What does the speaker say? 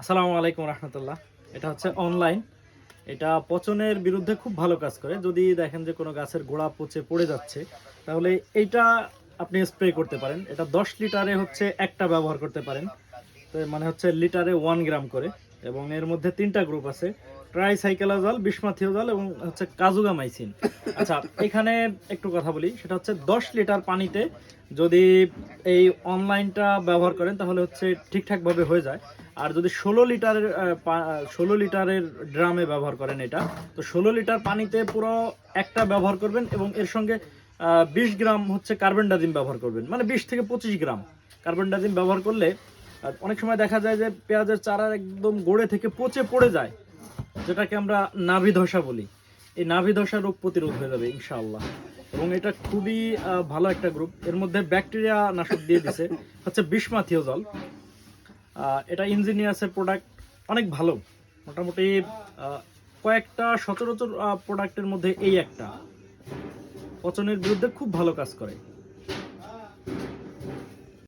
আসসালামু আলাইকুম রহমতুল্লাহ। এটা হচ্ছে অনলাইন। এটা পচনের বিরুদ্ধে খুব ভালো কাজ করে। যদি দেখেন যে কোনো গাছের গোড়া পচে পড়ে যাচ্ছে, তাহলে এইটা আপনি স্প্রে করতে পারেন। এটা ১০ লিটারে হচ্ছে একটা ব্যবহার করতে পারেন। তো মানে হচ্ছে লিটারে 1 গ্রাম করে, এবং এর মধ্যে ৩টা গ্রুপ আছে। ট্রাইসাইক্লোজল, বিসমাথিওজল এবং হচ্ছে কাজুগামাইসিন। আচ্ছা, এখানে একটু কথা বলি, সেটা হচ্ছে ১০ লিটার পানিতে যদি এই অনলাইনটা ব্যবহার করেন তাহলে হচ্ছে ঠিকঠাকভাবে হয়ে যায়। আর যদি ১৬ লিটারের ১৬ লিটারের ড্রামে ব্যবহার করেন এটা, তো ১৬ লিটার পানিতে পুরো একটা ব্যবহার করবেন এবং এর সঙ্গে ২০ গ্রাম হচ্ছে কার্বনডাজিম ব্যবহার করবেন। মানে ২০ থেকে ২৫ গ্রাম কার্বনডাজিম ব্যবহার করলে অনেক সময় দেখা যায় যে পেঁয়াজের চারা একদম গোড়ে থেকে পচে পড়ে যায়, যেটাকে আমরা নাভি ধসা বলি। এই নাভি ধসা রোগ প্রতিরোধ হয়ে যাবে ইনশাআল্লাহ। এবং এটা খুবই ভালো একটা গ্রুপ। এর মধ্যে ব্যাকটেরিয়া নাশক দিয়ে দিছে হচ্ছে বিসমাথিওজল। এটা ইঞ্জিনিয়ার্সের প্রোডাক্ট, অনেক ভালো। মোটামুটি কয়েকটা সচরাচর প্রোডাক্টের মধ্যে এই একটা পচনের বিরুদ্ধে খুব ভালো কাজ করে।